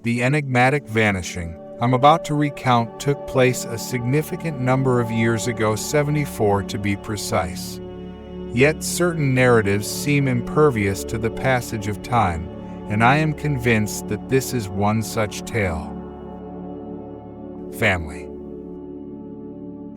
The enigmatic vanishing I'm about to recount took place a significant number of years ago, 74 to be precise. Yet certain narratives seem impervious to the passage of time, and I am convinced that this is one such tale. Family.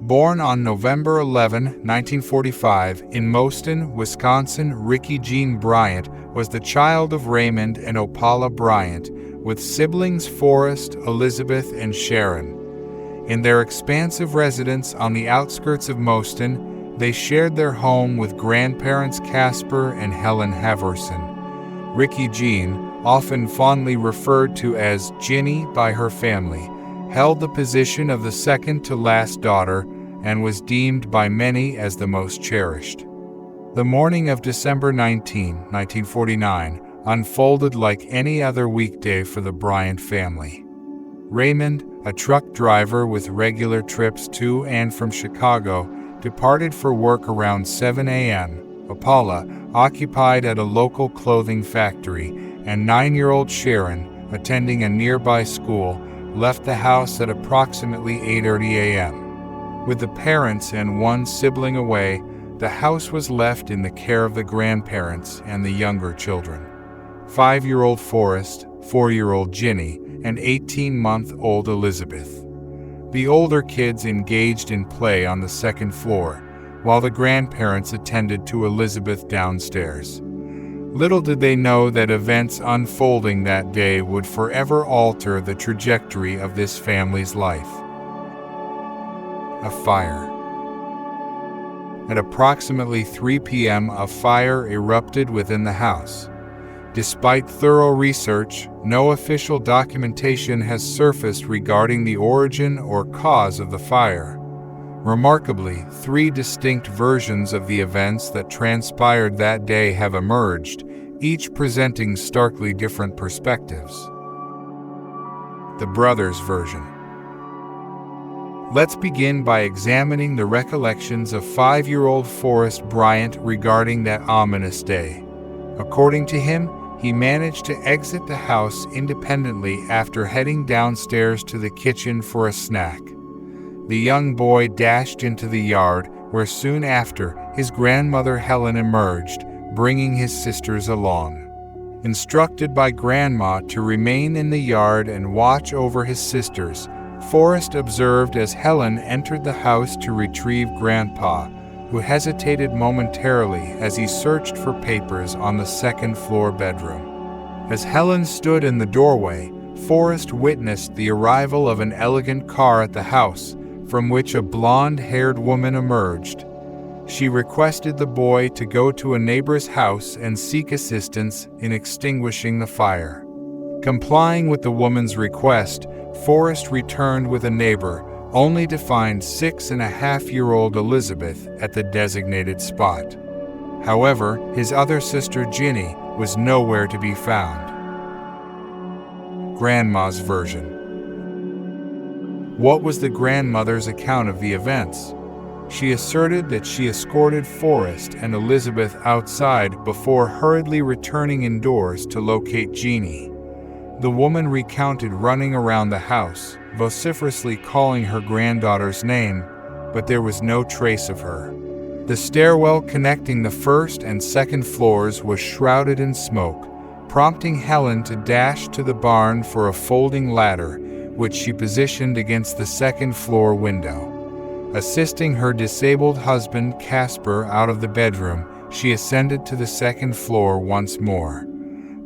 Born on November 11, 1945, in Moston, Wisconsin, Ricky Jean Bryant was the child of Raymond and Opala Bryant, with siblings Forrest, Elizabeth, and Sharon. In their expansive residence on the outskirts of Moston, they shared their home with grandparents Casper and Helen Haverson. Ricky Jean, often fondly referred to as Ginny by her family, held the position of the second-to-last daughter and was deemed by many as the most cherished. The morning of December 19, 1949, unfolded like any other weekday for the Bryant family. Raymond, a truck driver with regular trips to and from Chicago, departed for work around 7 a.m. Opala, occupied at a local clothing factory, and 9-year-old Sharon, attending a nearby school, left the house at approximately 8:30 a.m. With the parents and one sibling away, the house was left in the care of the grandparents and the younger children. 5-year-old Forrest, 4-year-old Ginny, and 18-month-old Elizabeth. The older kids engaged in play on the second floor, while the grandparents attended to Elizabeth downstairs. Little did they know that events unfolding that day would forever alter the trajectory of this family's life. A fire. At approximately 3 p.m., a fire erupted within the house. Despite thorough research, no official documentation has surfaced regarding the origin or cause of the fire. Remarkably, 3 distinct versions of the events that transpired that day have emerged, each presenting starkly different perspectives. The brothers' version. Let's begin by examining the recollections of 5-year-old Forrest Bryant regarding that ominous day. According to him, he managed to exit the house independently after heading downstairs to the kitchen for a snack. The young boy dashed into the yard, where soon after, his grandmother Helen emerged, bringing his sisters along. Instructed by Grandma to remain in the yard and watch over his sisters, Forrest observed as Helen entered the house to retrieve Grandpa, who hesitated momentarily as he searched for papers on the second-floor bedroom. As Helen stood in the doorway, Forrest witnessed the arrival of an elegant car at the house, from which a blonde-haired woman emerged. She requested the boy to go to a neighbor's house and seek assistance in extinguishing the fire. Complying with the woman's request, Forrest returned with a neighbor, only to find 6-and-a-half-year-old Elizabeth at the designated spot. However, his other sister Ginny was nowhere to be found. Grandma's version. What was the grandmother's account of the events? She asserted that she escorted Forrest and Elizabeth outside before hurriedly returning indoors to locate Jeannie. The woman recounted running around the house, vociferously calling her granddaughter's name, but there was no trace of her. The stairwell connecting the first and second floors was shrouded in smoke, prompting Helen to dash to the barn for a folding ladder, which she positioned against the second-floor window. Assisting her disabled husband Casper out of the bedroom, she ascended to the second floor once more.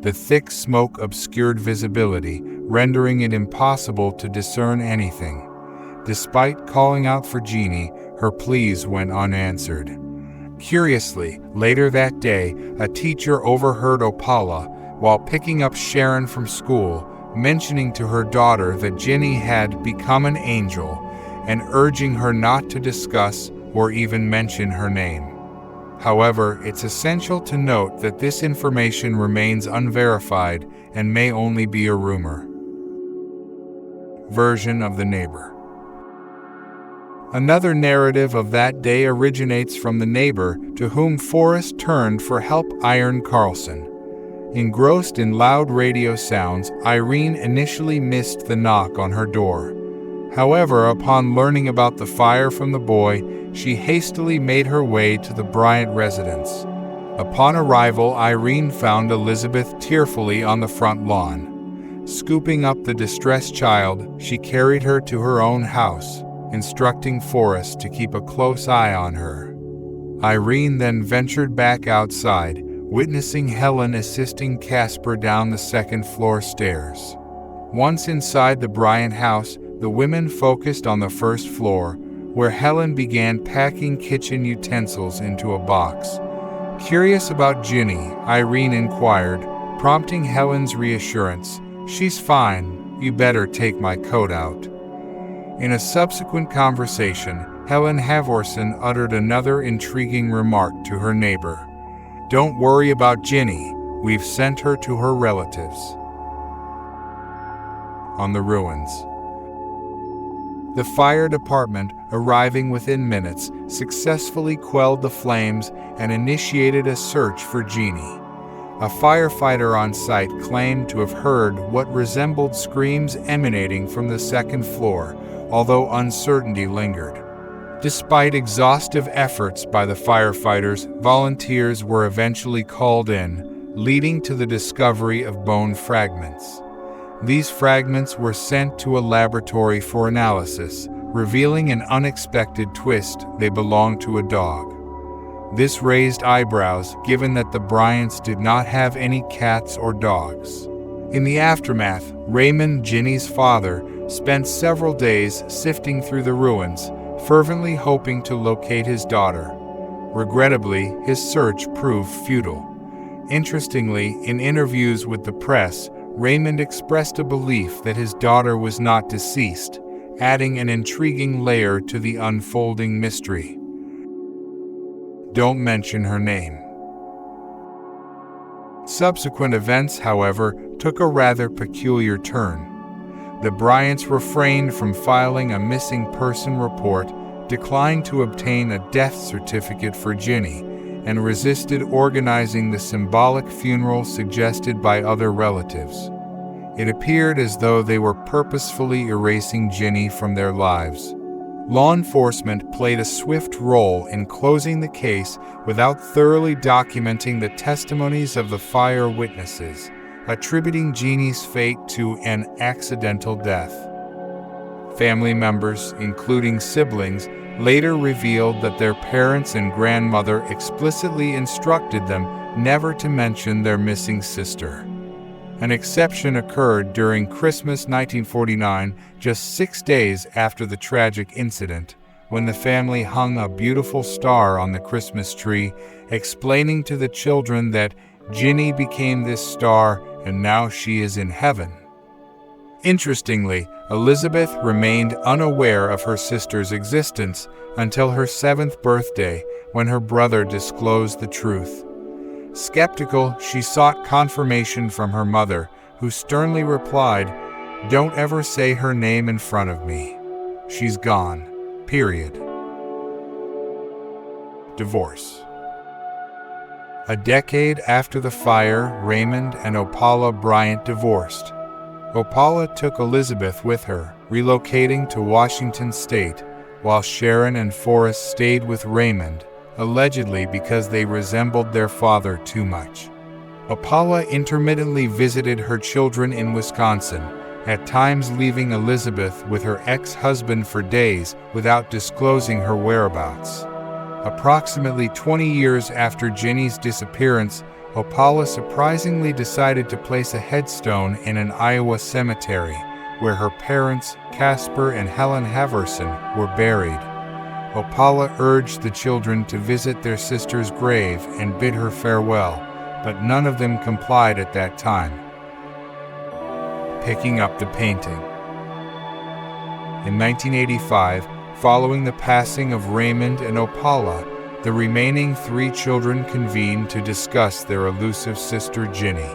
The thick smoke obscured visibility, rendering it impossible to discern anything. Despite calling out for Jeannie, her pleas went unanswered. Curiously, later that day, a teacher overheard Opala, while picking up Sharon from school, mentioning to her daughter that Ginny had become an angel and urging her not to discuss or even mention her name. However, it's essential to note that this information remains unverified and may only be a rumor. Version of the neighbor. Another narrative of that day originates from the neighbor to whom Forrest turned for help, Iron Carlson. Engrossed in loud radio sounds, Irene initially missed the knock on her door. However, upon learning about the fire from the boy, she hastily made her way to the Bryant residence. Upon arrival, Irene found Elizabeth tearfully on the front lawn. Scooping up the distressed child, she carried her to her own house, instructing Forrest to keep a close eye on her. Irene then ventured back outside, witnessing Helen assisting Casper down the second-floor stairs. Once inside the Bryant house, the women focused on the first floor, where Helen began packing kitchen utensils into a box. Curious about Ginny, Irene inquired, prompting Helen's reassurance, "She's fine, you better take my coat out." In a subsequent conversation, Helen Havorson uttered another intriguing remark to her neighbor. "Don't worry about Ginny, we've sent her to her relatives." On the ruins. The fire department, arriving within minutes, successfully quelled the flames and initiated a search for Jeannie. A firefighter on site claimed to have heard what resembled screams emanating from the second floor, although uncertainty lingered. Despite exhaustive efforts by the firefighters, volunteers were eventually called in, leading to the discovery of bone fragments. These fragments were sent to a laboratory for analysis, revealing an unexpected twist: they belonged to a dog. This raised eyebrows, given that the Bryants did not have any cats or dogs. In the aftermath, Raymond, Ginny's father, spent several days sifting through the ruins, fervently hoping to locate his daughter. Regrettably, his search proved futile. Interestingly, in interviews with the press, Raymond expressed a belief that his daughter was not deceased, adding an intriguing layer to the unfolding mystery. Don't mention her name. Subsequent events, however, took a rather peculiar turn. The Bryants refrained from filing a missing person report, declined to obtain a death certificate for Ginny, and resisted organizing the symbolic funeral suggested by other relatives. It appeared as though they were purposefully erasing Ginny from their lives. Law enforcement played a swift role in closing the case without thoroughly documenting the testimonies of the fire witnesses, attributing Jeannie's fate to an accidental death. Family members, including siblings, later revealed that their parents and grandmother explicitly instructed them never to mention their missing sister. An exception occurred during Christmas 1949, just 6 days after the tragic incident, when the family hung a beautiful star on the Christmas tree, explaining to the children that Ginny became this star and now she is in heaven. Interestingly, Elizabeth remained unaware of her sister's existence until her 7th birthday, when her brother disclosed the truth. Skeptical, she sought confirmation from her mother, who sternly replied, "Don't ever say her name in front of me. She's gone. Period." Divorce. A decade after the fire, Raymond and Opala Bryant divorced. Opala took Elizabeth with her, relocating to Washington State, while Sharon and Forrest stayed with Raymond, allegedly because they resembled their father too much. Opala intermittently visited her children in Wisconsin, at times leaving Elizabeth with her ex-husband for days without disclosing her whereabouts. Approximately 20 years after Ginny's disappearance, Opala surprisingly decided to place a headstone in an Iowa cemetery, where her parents, Casper and Helen Havorson, were buried. Opala urged the children to visit their sister's grave and bid her farewell, but none of them complied at that time. Picking up the painting. In 1985, following the passing of Raymond and Opala, the remaining 3 children convened to discuss their elusive sister Ginny.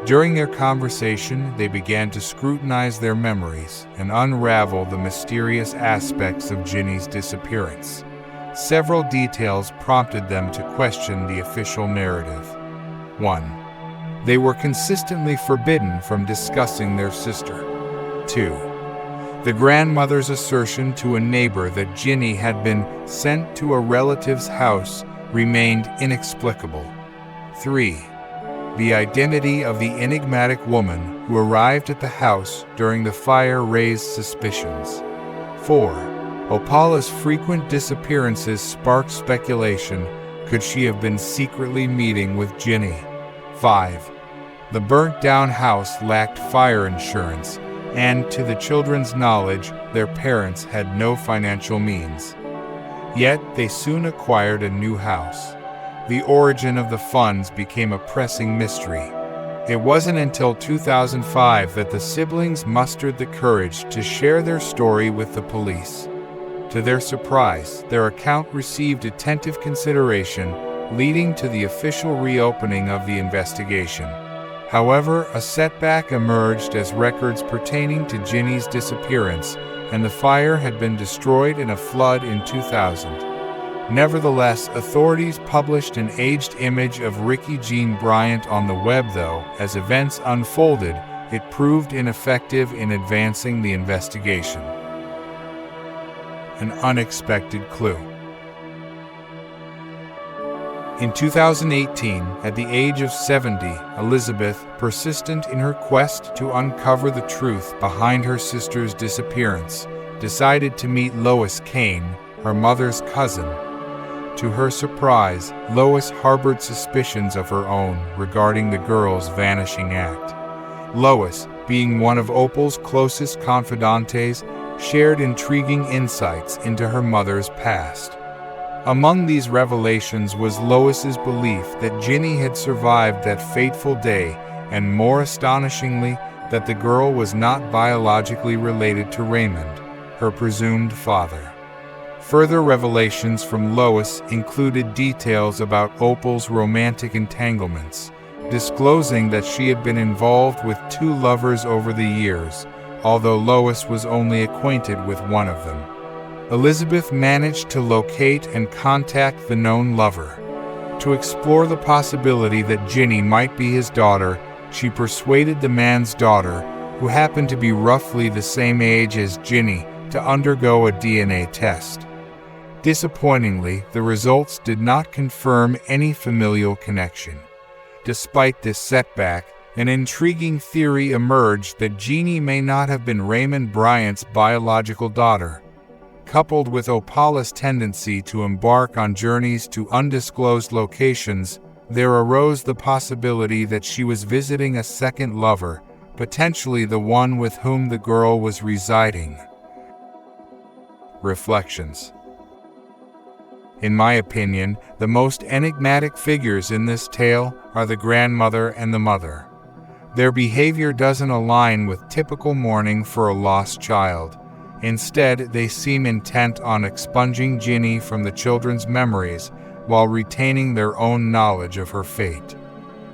During their conversation, they began to scrutinize their memories and unravel the mysterious aspects of Ginny's disappearance. Several details prompted them to question the official narrative. 1. They were consistently forbidden from discussing their sister. 2. The grandmother's assertion to a neighbor that Ginny had been sent to a relative's house remained inexplicable. 3. The identity of the enigmatic woman who arrived at the house during the fire raised suspicions. 4. Opala's frequent disappearances sparked speculation. Could she have been secretly meeting with Ginny? 5. The burnt-down house lacked fire insurance, and to the children's knowledge, their parents had no financial means. Yet they soon acquired a new house. The origin of the funds became a pressing mystery. It wasn't until 2005 that the siblings mustered the courage to share their story with the police. To their surprise, their account received attentive consideration, leading to the official reopening of the investigation. However, a setback emerged as records pertaining to Ginny's disappearance and the fire had been destroyed in a flood in 2000. Nevertheless, authorities published an aged image of Ricky Jean Bryant on the web, though, as events unfolded, it proved ineffective in advancing the investigation. An unexpected clue. In 2018, at the age of 70, Elizabeth, persistent in her quest to uncover the truth behind her sister's disappearance, decided to meet Lois Kane, her mother's cousin. To her surprise, Lois harbored suspicions of her own regarding the girl's vanishing act. Lois, being one of Opal's closest confidantes, shared intriguing insights into her mother's past. Among these revelations was Lois's belief that Ginny had survived that fateful day, and more astonishingly, that the girl was not biologically related to Raymond, her presumed father. Further revelations from Lois included details about Opal's romantic entanglements, disclosing that she had been involved with 2 lovers over the years, although Lois was only acquainted with one of them. Elizabeth managed to locate and contact the known lover. To explore the possibility that Ginny might be his daughter, she persuaded the man's daughter, who happened to be roughly the same age as Ginny, to undergo a DNA test. Disappointingly, the results did not confirm any familial connection. Despite this setback, an intriguing theory emerged that Jeannie may not have been Raymond Bryant's biological daughter. Coupled with Opala's tendency to embark on journeys to undisclosed locations, there arose the possibility that she was visiting a second lover, potentially the one with whom the girl was residing. Reflections. In my opinion, the most enigmatic figures in this tale are the grandmother and the mother. Their behavior doesn't align with typical mourning for a lost child. Instead, they seem intent on expunging Ginny from the children's memories while retaining their own knowledge of her fate.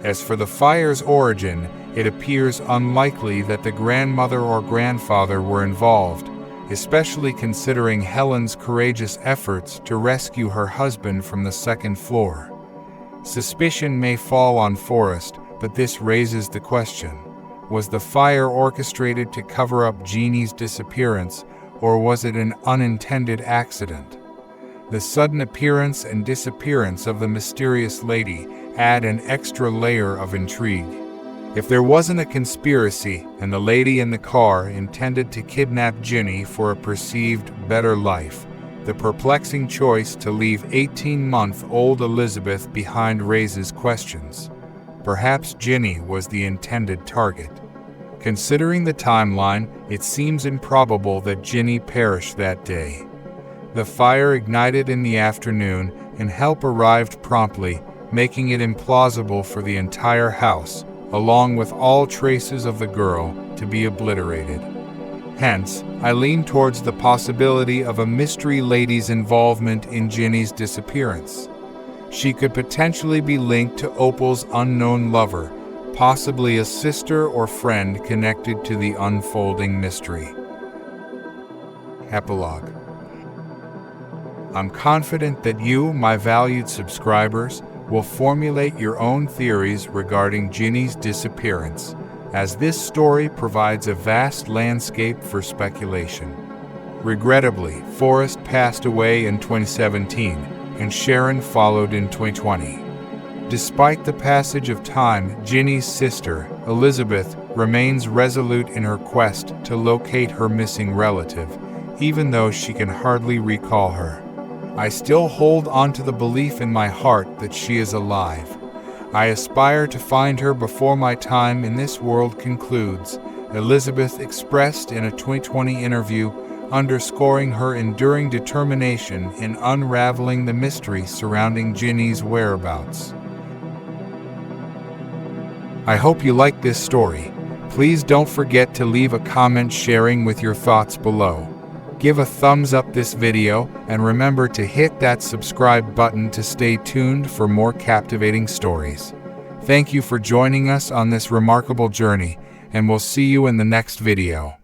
As for the fire's origin, it appears unlikely that the grandmother or grandfather were involved, especially considering Helen's courageous efforts to rescue her husband from the second floor. Suspicion may fall on Forrest, but this raises the question: was the fire orchestrated to cover up Jeannie's disappearance, or was it an unintended accident? The sudden appearance and disappearance of the mysterious lady add an extra layer of intrigue. If there wasn't a conspiracy and the lady in the car intended to kidnap Ginny for a perceived better life, the perplexing choice to leave 18-month-old Elizabeth behind raises questions. Perhaps Ginny was the intended target. Considering the timeline, it seems improbable that Ginny perished that day. The fire ignited in the afternoon, and help arrived promptly, making it implausible for the entire house, along with all traces of the girl, to be obliterated. Hence, I lean towards the possibility of a mystery lady's involvement in Ginny's disappearance. She could potentially be linked to Opal's unknown lover, possibly a sister or friend connected to the unfolding mystery. Epilogue. I'm confident that you, my valued subscribers, will formulate your own theories regarding Ginny's disappearance, as this story provides a vast landscape for speculation. Regrettably, Forrest passed away in 2017, and Sharon followed in 2020. Despite the passage of time, Ginny's sister, Elizabeth, remains resolute in her quest to locate her missing relative, even though she can hardly recall her. I still hold on to the belief in my heart that she is alive. I aspire to find her before my time in this world concludes, Elizabeth expressed in a 2020 interview, underscoring her enduring determination in unraveling the mystery surrounding Ginny's whereabouts. I hope you liked this story. Please don't forget to leave a comment sharing with your thoughts below. Give a thumbs up this video, and remember to hit that subscribe button to stay tuned for more captivating stories. Thank you for joining us on this remarkable journey, and we'll see you in the next video.